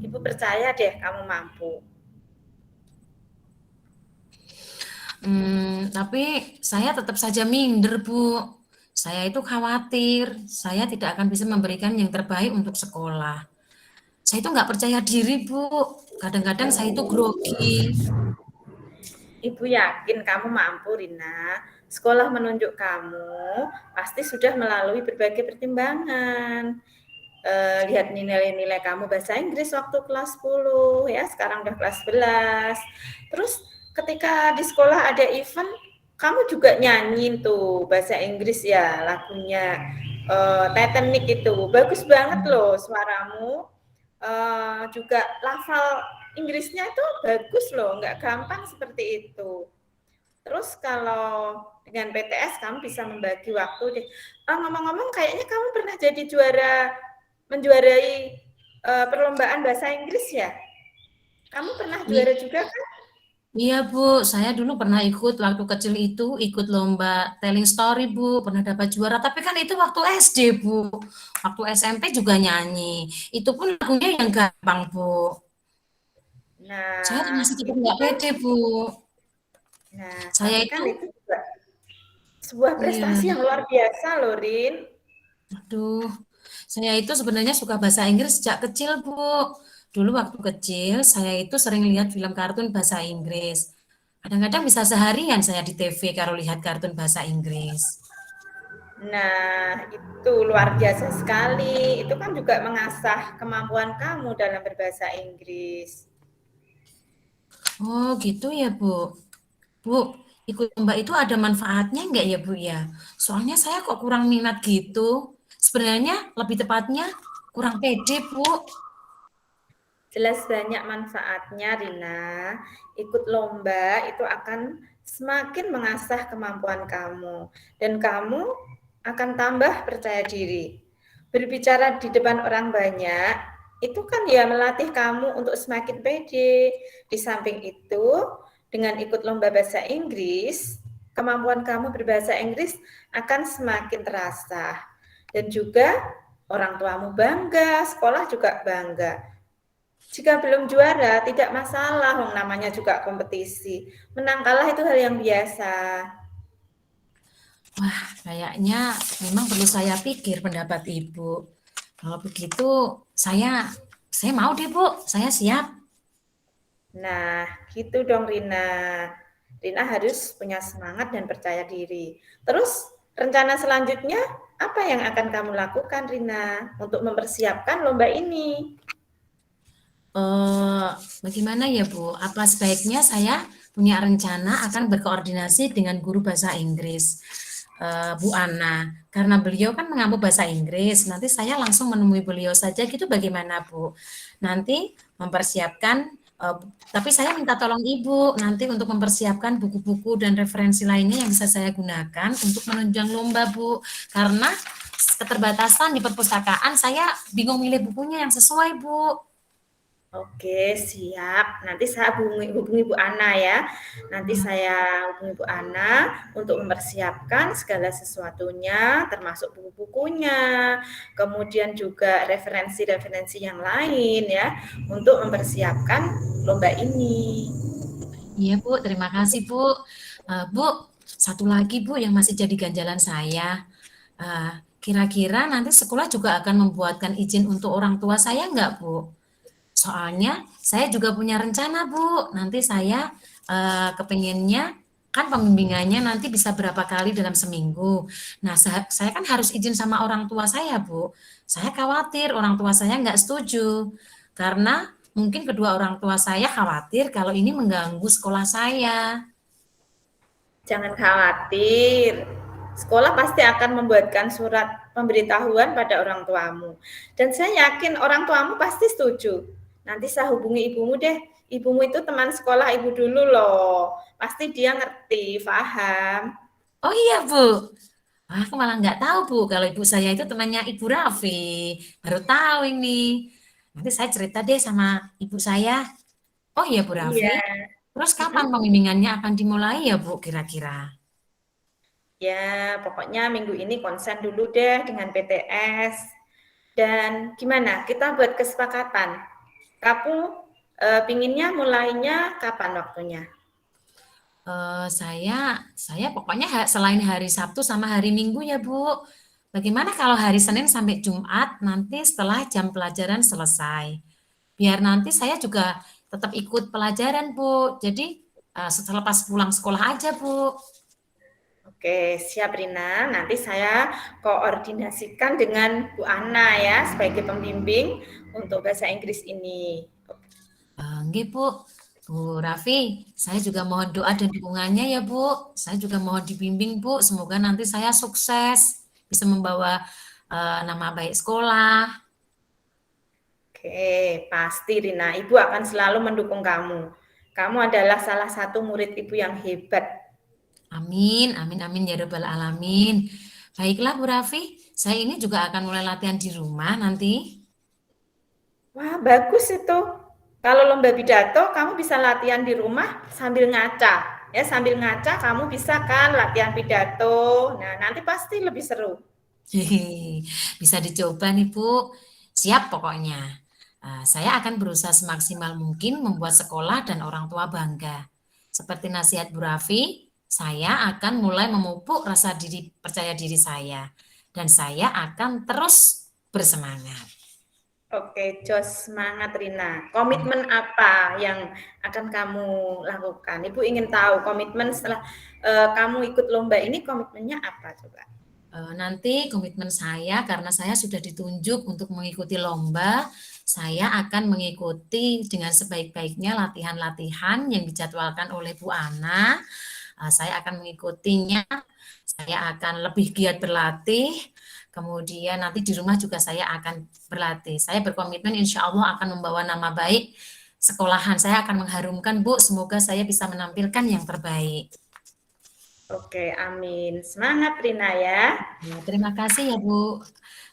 Ibu percaya deh kamu mampu. Tapi saya tetap saja minder, Bu. Saya itu khawatir, saya tidak akan bisa memberikan yang terbaik untuk sekolah. Saya itu nggak percaya diri, Bu. Kadang-kadang saya itu grogi. Ibu yakin kamu mampu, Rina. Sekolah menunjuk kamu, pasti sudah melalui berbagai pertimbangan. Lihat nilai-nilai kamu bahasa Inggris waktu kelas 10, ya sekarang udah kelas 11. Terus ketika di sekolah ada event, kamu juga nyanyi tuh bahasa Inggris ya, lagunya Titanic itu. Bagus banget loh suaramu. Juga lafal Inggrisnya itu bagus loh, nggak gampang seperti itu. Terus kalau dengan PTS kamu bisa membagi waktu deh. Ngomong-ngomong kayaknya kamu pernah jadi menjuarai perlombaan bahasa Inggris ya? Kamu pernah juara juga kan? Iya, Bu. Saya dulu pernah ikut waktu kecil itu, ikut lomba telling story, Bu. Pernah dapat juara. Tapi kan itu waktu SD, Bu. Waktu SMP juga nyanyi. Itu pun lagunya yang gampang, Bu. Saya Nah, masih tetap itu nggak kan, pede, Bu. Saya tapi kan itu, itu juga sebuah iya, prestasi yang luar biasa loh, Rin. aduh. Saya itu sebenarnya suka bahasa Inggris sejak kecil, Bu. Dulu waktu kecil, saya itu sering lihat film kartun bahasa Inggris. Kadang-kadang bisa seharian saya di TV kalau lihat kartun bahasa Inggris. Nah, itu luar biasa sekali. Itu kan juga mengasah kemampuan kamu dalam berbahasa Inggris. Oh, gitu ya, Bu. Bu, ikut lomba itu ada manfaatnya enggak ya, Bu ya? Soalnya saya kok kurang minat gitu. Sebenarnya lebih tepatnya kurang pede, Bu. Jelas banyak manfaatnya, Rina. Ikut lomba itu akan semakin mengasah kemampuan kamu. Dan kamu akan tambah percaya diri. Berbicara di depan orang banyak, itu kan ya melatih kamu untuk semakin pede. Di samping itu, dengan ikut lomba bahasa Inggris, kemampuan kamu berbahasa Inggris akan semakin terasa. Dan juga orang tuamu bangga, sekolah juga bangga. Jika belum juara, tidak masalah, namanya juga kompetisi. Menang kalah itu hal yang biasa. Wah, kayaknya memang perlu saya pikir pendapat Ibu. Kalau begitu, saya mau deh, Bu. Saya siap. Nah, gitu dong Rina. Rina harus punya semangat dan percaya diri. Terus, rencana selanjutnya apa yang akan kamu lakukan, Rina, untuk mempersiapkan lomba ini? Bagaimana ya, Bu? Apa sebaiknya saya punya rencana akan berkoordinasi dengan guru bahasa Inggris, Bu Ana, karena beliau kan mengampu bahasa Inggris. Nanti saya langsung menemui beliau saja gitu, bagaimana, Bu? Nanti mempersiapkan, tapi saya minta tolong Ibu nanti untuk mempersiapkan buku-buku dan referensi lainnya yang bisa saya gunakan untuk menunjang lomba, Bu. Karena keterbatasan di perpustakaan, saya bingung milih bukunya yang sesuai, Bu. Oke, siap. Nanti saya hubungi Bu Ana ya. Nanti saya hubungi Bu Ana untuk mempersiapkan segala sesuatunya, termasuk buku-bukunya, kemudian juga referensi-referensi yang lain ya, untuk mempersiapkan lomba ini. Iya Bu, terima kasih Bu. Bu, satu lagi Bu yang masih jadi ganjalan saya. Kira-kira nanti sekolah juga akan membuatkan izin untuk orang tua saya enggak Bu? Soalnya saya juga punya rencana Bu, nanti saya kepengennya kan pembimbingannya nanti bisa berapa kali dalam seminggu. Nah, saya kan harus izin sama orang tua saya Bu. Saya khawatir orang tua saya nggak setuju, karena mungkin kedua orang tua saya khawatir kalau ini mengganggu sekolah saya. Jangan khawatir. Sekolah pasti akan membuatkan surat pemberitahuan pada orang tuamu. Dan saya yakin orang tuamu pasti setuju. Nanti saya hubungi ibumu deh. Ibumu itu teman sekolah ibu dulu loh. Pasti dia ngerti, paham. Oh iya Bu, aku malah nggak tahu Bu kalau ibu saya itu temannya Ibu Raffi. Baru tahu ini. Nanti saya cerita deh sama ibu saya. Oh iya Bu Raffi, Iya. terus kapan pembimbingannya akan dimulai ya Bu kira-kira? Ya, pokoknya minggu ini konsen dulu deh dengan PTS. Dan gimana? Kita buat kesepakatan. Kamu pinginnya mulainya kapan waktunya? Saya pokoknya selain hari Sabtu sama hari Minggu ya Bu. Bagaimana kalau hari Senin sampai Jumat nanti setelah jam pelajaran selesai? Biar nanti saya juga tetap ikut pelajaran Bu. Jadi setelah pas pulang sekolah aja Bu. Oke, siap Rina. Nanti saya koordinasikan dengan Bu Ana ya sebagai pembimbing untuk bahasa Inggris ini. Nggih Bu. Bu Raffi, saya juga mohon doa dan dukungannya ya Bu. Saya juga mohon dibimbing Bu. Semoga nanti saya sukses, bisa membawa nama baik sekolah. Oke, pasti Rina. Ibu akan selalu mendukung kamu. Kamu adalah salah satu murid ibu yang hebat. Amin, amin, amin ya Rabbal Alamin. Baiklah Bu Raffi, saya ini juga akan mulai latihan di rumah nanti. Wah, bagus itu. Kalau lomba pidato, kamu bisa latihan di rumah sambil ngaca. Ya, sambil ngaca kamu bisa kan latihan pidato. Nah, nanti pasti lebih seru. Bisa dicoba nih Bu. Siap pokoknya. Saya akan berusaha semaksimal mungkin membuat sekolah dan orang tua bangga. Seperti nasihat Bu Raffi, saya akan mulai memupuk rasa percaya diri saya. Dan saya akan terus bersemangat. Oke, Jos, semangat Rina. Komitmen apa yang akan kamu lakukan? Ibu ingin tahu komitmen setelah kamu ikut lomba ini, komitmennya apa coba? Nanti komitmen saya karena saya sudah ditunjuk untuk mengikuti lomba, saya akan mengikuti dengan sebaik-baiknya latihan-latihan yang dijadwalkan oleh Bu Ana. Saya akan mengikutinya, saya akan lebih giat berlatih. Kemudian nanti di rumah juga saya akan berlatih. Saya berkomitmen insya Allah akan membawa nama baik sekolahan. Saya akan mengharumkan Bu, semoga saya bisa menampilkan yang terbaik. Oke, amin. Semangat Rina ya. Terima kasih ya Bu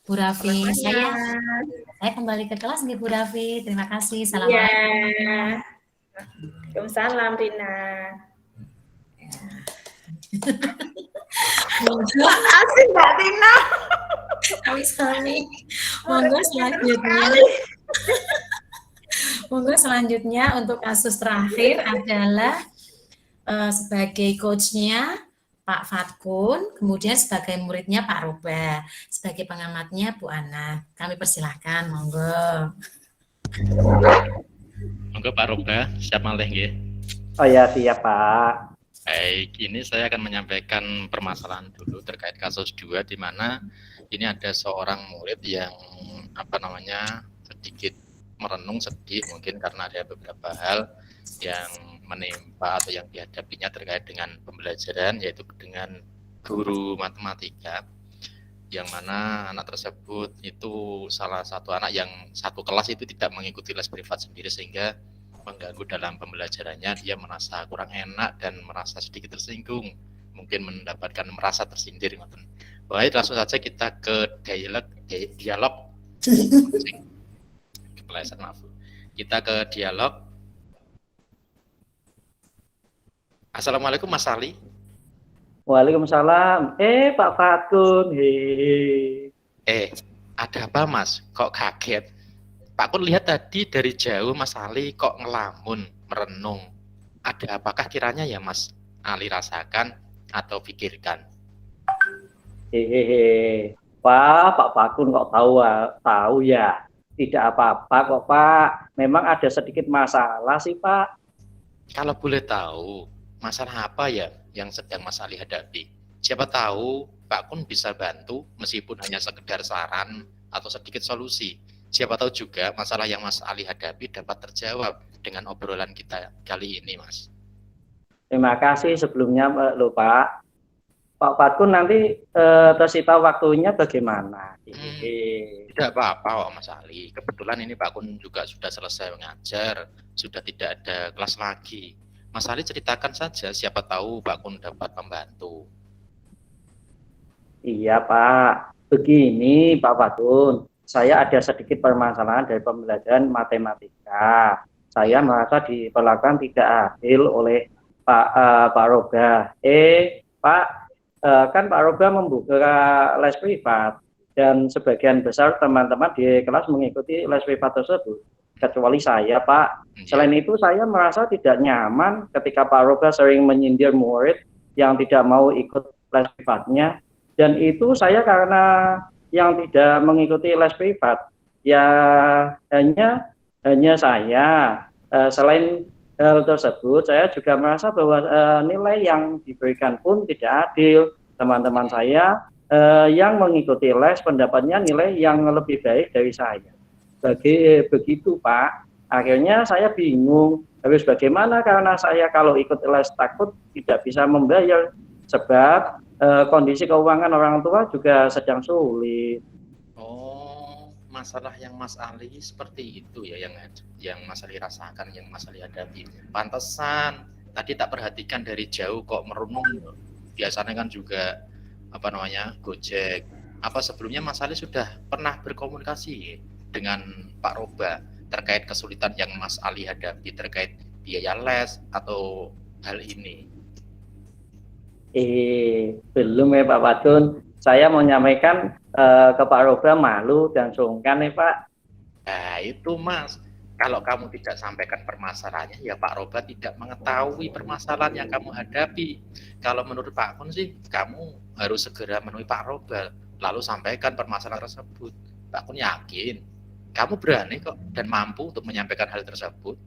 Raffi. Sama-sama. Saya kembali ke kelas nih Bu Raffi. Terima kasih. Iya. Assalamualaikum. Waalaikumsalam Rina. Asik Mbak Tina. Kami monggo selanjutnya. Monggo selanjutnya untuk kasus terakhir adalah sebagai coachnya Pak Fatkun, kemudian sebagai muridnya Pak Roba, sebagai pengamatnya Bu Ana. Kami persilahkan, monggo. Monggo Pak Roba, siap malih nggih. Oh ya, siap Pak. Baik, ini saya akan menyampaikan permasalahan dulu terkait kasus 2 di mana ini ada seorang murid yang sedikit merenung, sedih mungkin karena ada beberapa hal yang menimpa atau yang dihadapinya terkait dengan pembelajaran, yaitu dengan guru matematika, yang mana anak tersebut itu salah satu anak yang satu kelas itu tidak mengikuti les privat sendiri sehingga mengganggu dalam pembelajarannya. Dia merasa kurang enak dan merasa sedikit tersinggung, mungkin merasa tersindir. Baik, langsung saja kita ke dialog kepleset, maaf. kita ke dialog. Assalamualaikum Mas Ali. Waalaikumsalam. Pak Fatkun. Ada apa Mas? Kok kaget? Pak Kun lihat tadi dari jauh Mas Ali kok ngelamun, merenung. Ada apakah kiranya ya Mas Ali rasakan atau pikirkan? Pak Fatkun kok tahu ya? Tidak apa-apa kok Pak. Memang ada sedikit masalah sih Pak. Kalau boleh tahu, masalah apa ya yang sedang Mas Ali hadapi? Siapa tahu Pak Kun bisa bantu meskipun hanya sekedar saran atau sedikit solusi. Siapa tahu juga masalah yang Mas Ali hadapi dapat terjawab dengan obrolan kita kali ini, Mas. Terima kasih sebelumnya loh Pak. Pak Fatkun nanti tersita waktunya bagaimana? Tidak apa-apa kok Mas Ali. Kebetulan ini Pak Kun juga sudah selesai mengajar, sudah tidak ada kelas lagi. Mas Ali ceritakan saja, siapa tahu Pak Kun dapat membantu. Iya Pak, begini Pak Fatkun, saya ada sedikit permasalahan dari pembelajaran matematika. Saya merasa diperlakukan tidak adil oleh Pak Roga. Pak, kan Pak Roga membuka les privat dan sebagian besar teman-teman di kelas mengikuti les privat tersebut. Kecuali saya Pak. Selain itu saya merasa tidak nyaman ketika Pak Roga sering menyindir murid yang tidak mau ikut les privatnya. Dan itu saya karena yang tidak mengikuti les privat, ya hanya saya. Selain hal tersebut, saya juga merasa bahwa nilai yang diberikan pun tidak adil. Teman-teman saya yang mengikuti les pendapatnya nilai yang lebih baik dari saya. Begitu Pak, akhirnya saya bingung harus bagaimana karena saya kalau ikut les takut tidak bisa membayar sebab kondisi keuangan orang tua juga sedang sulit. Oh, masalah yang Mas Ali seperti itu ya yang Mas Ali rasakan, yang Mas Ali hadapi. Pantesan tadi tak perhatikan dari jauh kok merenung. Biasanya kan juga Gojek. Apa sebelumnya Mas Ali sudah pernah berkomunikasi dengan Pak Roba terkait kesulitan yang Mas Ali hadapi terkait biaya les atau hal ini? Belum ya Pak Fatkun. Saya mau nyampaikan ke Pak Roba malu dan sungkan ya Pak. Nah itu Mas, kalau kamu tidak sampaikan permasalahannya ya Pak Roba tidak mengetahui permasalahan yang kamu hadapi. Kalau menurut Pak Kun sih kamu harus segera menemui Pak Roba lalu sampaikan permasalahan tersebut. Pak Kun yakin kamu berani kok dan mampu untuk menyampaikan hal tersebut.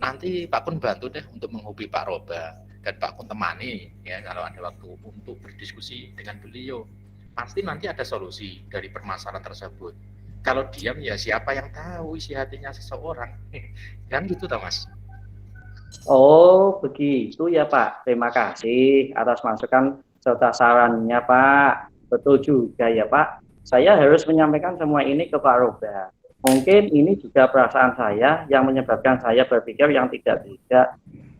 Nanti Pak Kun bantu deh untuk menghubungi Pak Roba dan Pak Kun temani ya kalau ada waktu untuk berdiskusi dengan beliau. Pasti nanti ada solusi dari permasalahan tersebut. Kalau diam ya siapa yang tahu isi hatinya seseorang. Kan gitu toh Mas. Oh begitu ya Pak. Terima kasih atas masukan serta sarannya Pak. Betul juga ya Pak. Saya harus menyampaikan semua ini ke Pak Roba. Mungkin ini juga perasaan saya yang menyebabkan saya berpikir yang tidak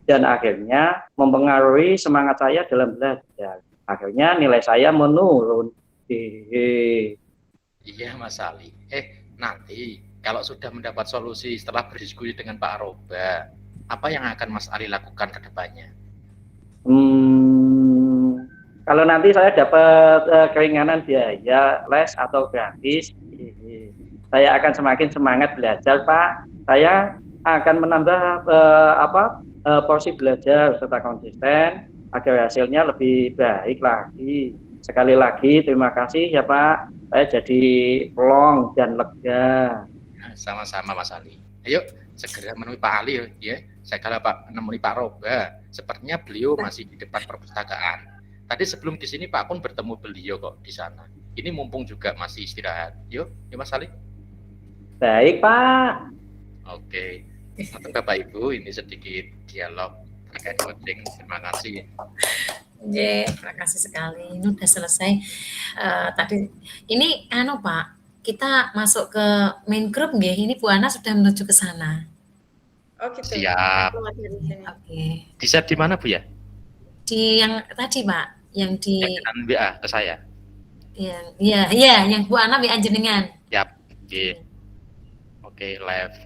dan akhirnya mempengaruhi semangat saya dalam belajar. Akhirnya nilai saya menurun. Iya Mas Ali. Nanti kalau sudah mendapat solusi setelah berdiskusi dengan Pak Roba, apa yang akan Mas Ali lakukan ke depannya? Kalau nanti saya dapat keringanan biaya les atau gratis, saya akan semakin semangat belajar Pak. Saya akan menambah porsi belajar serta konsisten agar hasilnya lebih baik lagi. Sekali lagi terima kasih ya Pak. Saya jadi plong dan lega. Sama-sama Mas Ali. Ayo segera menemui Pak Ali ya. Segera menemui Pak Roba. Sepertinya beliau masih di depan perpustakaan. Tadi sebelum di sini Pak Kun bertemu beliau kok di sana. Ini mumpung juga masih istirahat. Yuk Mas Ali. Baik Pak. Oke. Untuk Bapak Ibu ini sedikit dialog terkait coaching. Terima kasih. Terima kasih sekali. Ini udah selesai. Tadi ini Pak, kita masuk ke main group nggih. Ini Bu Ana sudah menuju ke sana. Oh gitu. Siap. Oke. Bisa di mana Bu ya? Di yang tadi Pak, yang di Dengan WA ke saya. Iya, yang Bu Ana WA jenengan. Siap. Oke, live.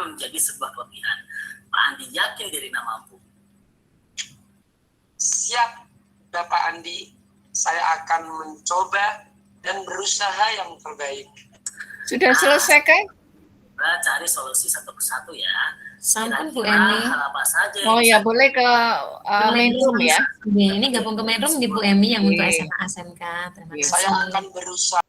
akan menjadi sebuah kelebihan. Pak Andi yakin dirinya mampu. Siap, Bapak Andi. Saya akan mencoba dan berusaha yang terbaik. Sudah selesai kan? Kita cari solusi satu persatu ya. Sampun Bu Kira-kira Emi. hal apa saja Oh yang ya, bisa boleh ke main room ya. Ini gabung ke main room di Bu Emi yang untuk Oke. SMA SMK. Terima Oke. kasih. Saya akan berusaha